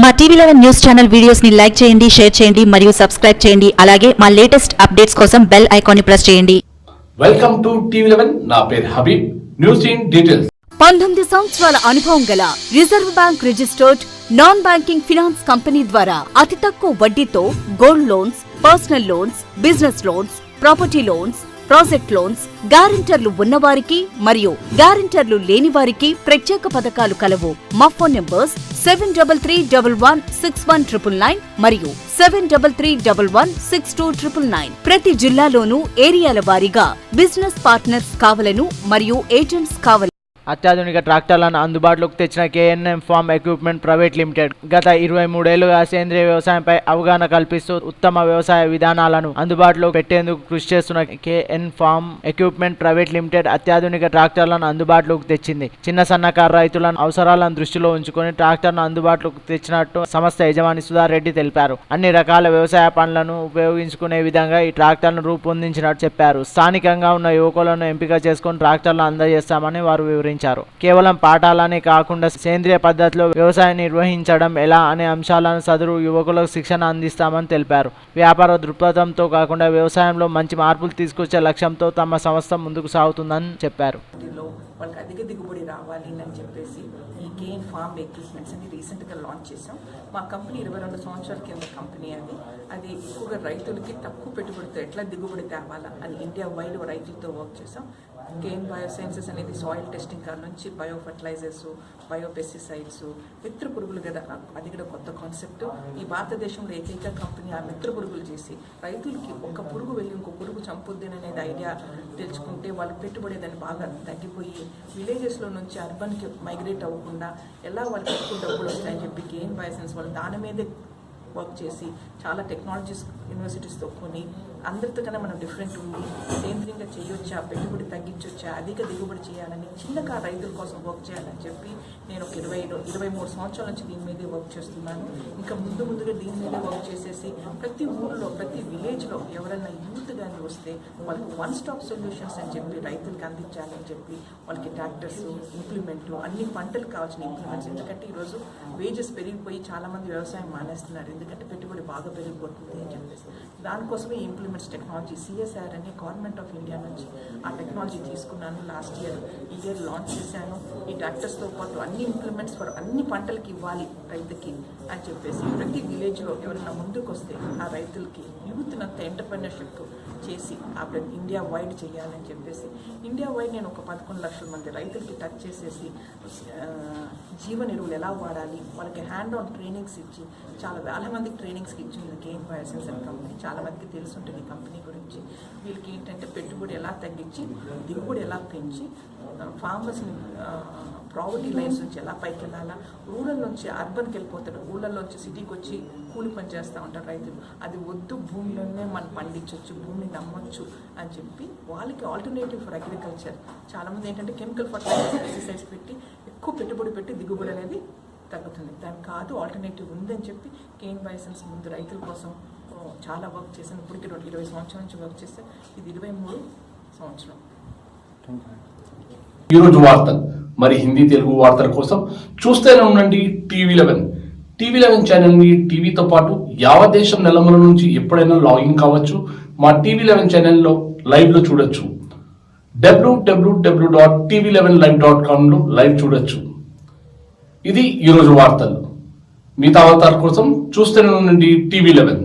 మా టీవీ11 news channel videos ని లైక్ చేయండి, షేర్ చేయండి మరియు సబ్స్క్రైబ్ చేయండి. అలాగే మా లేటెస్ట్ అప్డేట్స్ కోసం బెల్ ఐకాన్ ని ప్రెస్ చేయండి. వెల్కమ్ టు టీవీ11. నా పేరు హబీబ్. News in details. 19 సంవత్సరాల అనుభవం గల reserve bank registered non banking finance company ద్వారా అతి తక్కువ వడ్డీతో gold loans, personal loans, business loans, property loans, project loans, గ్యారెంటర్లు ఉన్నవారికి మరియు గ్యారెంటర్లు లేని వారికి ప్రత్యేక పథకాలు కలవు. మా ఫోన్ నంబర్స్ 7331161999 మరియు 7331162999. ప్రతి జిల్లాలోనూ ఏరియాల వారీగా బిజినెస్ పార్ట్నర్స్ కావలను మరియు ఏజెంట్స్ కావలను. అత్యాధునిక ట్రాక్టర్లను అందుబాటులోకి తెచ్చిన KNM form equipment private limited గత 23 ఏళ్లుగా సేంద్రియ వ్యవసాయంపై అవగాహన కల్పిస్తూ ఉత్తమ వ్యవసాయ విధానాలను అందుబాటులో పెట్టేందుకు కృషి చేస్తున్న KN form equipment private limited అత్యాధునిక ట్రాక్టర్లను అందుబాటులోకి తెచ్చింది. చిన్న సన్నకారు రైతుల అవసరాలను దృష్టిలో ఉంచుకొని ట్రాక్టర్ను అందుబాటులోకి తెచ్చినట్టు సంస్థ యజమాని సుధారెడ్డి తెలిపారు. అన్ని రకాల వ్యవసాయ పనులను ఉపయోగించుకునే విధంగా ఈ ట్రాక్టర్ను రూపొందించినట్టు చెప్పారు. స్థానికంగా ఉన్న యువకులను ఎంపిక చేసుకుని ట్రాక్టర్లు అందజేస్తామని వారు వివరించారు. కేవలం పాఠాలనే కాకుండా సేంద్రియ పద్ధతిలో వ్యవసాయం నిర్వహించడం ఎలా అనే అంశాలను సదరు యువకులకు శిక్షణ అందిస్తామని తెలిపారు. వ్యాపార దృక్పథంతో కాకుండా వ్యవసాయంలో మంచి మార్పులు తీసుకొచ్చే లక్ష్యంతో తమ సంస్థ ముందుకు సాగుతుందని చెప్పారు. వాళ్ళకి అధిక దిగుబడి రావాలి అని చెప్పేసి ఈ కేఎన్ ఫార్మ్ ఎక్విప్మెంట్స్ అని రీసెంట్గా లాంచ్ చేసాం. మా కంపెనీ 22 సంవత్సరాల కింద కంపెనీ అది ఎక్కువగా రైతులకి తక్కువ పెట్టుబడితో ఎట్లా దిగుబడి తేవాలా అని ఇండియా వైడ్ రైతులతో వర్క్ చేసాం. కేఎన్ బయోసైన్సెస్ అనేది సాయిల్ టెస్టింగ్ కాడ నుంచి బయో ఫర్టిలైజర్స్, బయో పెస్టిసైడ్స్, మిత్ర పురుగులు కదా, అది కూడా కొత్త కాన్సెప్ట్. ఈ భారతదేశంలో ఏకైక కంపెనీ ఆ మిత్ర పురుగులు చేసి రైతులకి ఒక పురుగు వెళ్ళి ఇంకో పురుగు చంపుద్దని అనేది ఐడియా తెలుసుకుంటే వాళ్ళకి పెట్టుబడి దాన్ని బాగా తగ్గిపోయి విలేజెస్లో నుంచి అర్బన్కి మైగ్రేట్ అవ్వకుండా ఎలా వాళ్ళకి ఎక్కువ డబ్బులు వస్తాయని చెప్పి కేఎన్ బయోసైన్స్ వాళ్ళు దాని మీదే వర్క్ చేసి చాలా టెక్నాలజీస్ యూనివర్సిటీస్తో కొని అందరితో కన్నా మనం డిఫరెంట్ ఉంది, సేంద్రీయంగా చేయొచ్చా, పెట్టుబడి తగ్గించొచ్చా, అధిక దిగుబడి చేయాలని చిన్నగా రైతుల కోసం వర్క్ చేయాలని చెప్పి నేను ఒక 23 సంవత్సరాల నుంచి దీని మీదే వర్క్ చేస్తున్నాను. ఇంకా ముందుగా దీని మీదే వర్క్ చేసేసి ప్రతి ఊళ్ళో ప్రతి విలేజ్లో ఎవరైనా యూత్ కానీ వస్తే వాళ్ళకి వన్ స్టాప్ సొల్యూషన్స్ అని చెప్పి రైతులకి అందించాలని చెప్పి వాళ్ళకి ట్రాక్టర్స్, ఇంప్లిమెంట్లు, అన్ని పంటలకు కావాల్సిన ఇంప్లిమెంట్స్. ఎందుకంటే ఈరోజు వేజెస్ పెరిగిపోయి చాలామంది వ్యవసాయం మానేస్తున్నారు, ఎందుకంటే పెట్టుబడి బాగా పెరిగిపోతుంది అని చెప్పేసి దానికోసమే ఇంప్లిమెంట్స్ టెక్నాలజీ సిఎస్ఆర్ అని గవర్నమెంట్ ఆఫ్ ఇండియా నుంచి ఆ టెక్నాలజీ తీసుకున్నాను. లాస్ట్ ఇయర్ ఈ ఇయర్ లాంచ్ చేశాను. ఈ ట్రాక్టర్స్తో పాటు అన్ని ఇంప్లిమెంట్స్ ఫర్ అన్ని పంటలకి ఇవ్వాలి రైతుకి అని చెప్పేసి ప్రతి విలేజ్లో ఎవరైనా ముందుకు వస్తే ఆ రైతులకి యూత్నంతా ఎంటర్ప్రెన్యూర్షిప్ చేసి ఇండియా వైడ్ చేయాలని చెప్పేసి ఇండియా వైడ్ నేను ఒక 11 లక్షల మంది రైతులకి టచ్ చేసేసి జీవన ఎరువులు ఎలా వాడాలి వాళ్ళకి హ్యాండ్ ఆన్ ట్రైనింగ్స్ ఇచ్చి చాలా వేల మందికి ట్రైనింగ్స్కి ఇచ్చింది కేఎన్ బయోసైన్స్ అనే కంపెనీ. చాలా మందికి తెలుసుంటుంది ఈ కంపెనీ గురించి. వీళ్ళకి ఏంటంటే పెట్టుబడి ఎలా తగ్గించి దిగుబడి ఎలా పెంచి ఫార్మర్స్ని ప్రావర్టీ లైన్స్ నుంచి ఎలా పైకి వెళ్ళాలా, రూరల్ నుంచి అర్బన్కి వెళ్ళిపోతాడు, ఊళ్ళల్లోంచి సిటీకి వచ్చి కూలి పని చేస్తూ ఉంటారు రైతులు. అది వద్దు, భూమిలోనే మనం పండించవచ్చు, భూమిని నమ్మొచ్చు అని చెప్పి వాళ్ళకి ఆల్టర్నేటివ్ ఫర్ అగ్రికల్చర్. చాలామంది ఏంటంటే కెమికల్ ఫర్టిలైజర్స్, పెస్టిసైడ్స్ పెట్టి ఎక్కువ పెట్టుబడి పెట్టి దిగుబడి అనేది తగ్గుతుంది. దానికి కాదు, ఆల్టర్నేటివ్ ఉందని చెప్పి కేఎన్ బయోసైన్స్ ముందు రైతుల కోసం చాలా వర్క్ చేశాను. ఇప్పటికి 20 సంవత్సరాల నుంచి వర్క్ చేస్తే ఇది 23 సంవత్సరం. ఈరోజు వార్తలు మరి హిందీ, తెలుగు వార్తల కోసం చూస్తూనే ఉండండి టీవీ11. టీవీ11 ఛానల్ని టీవీతో పాటు యావత్ దేశం నెలమల నుంచి ఎప్పుడైనా లాగిన్ కావచ్చు. మా టీవీ11 ఛానల్లో లైవ్లో చూడొచ్చు. www.tv11live.comలో లైవ్ చూడొచ్చు. ఇది ఈరోజు వార్తలు. మిగతా వార్తల కోసం చూస్తూనే ఉండండి టీవీ11.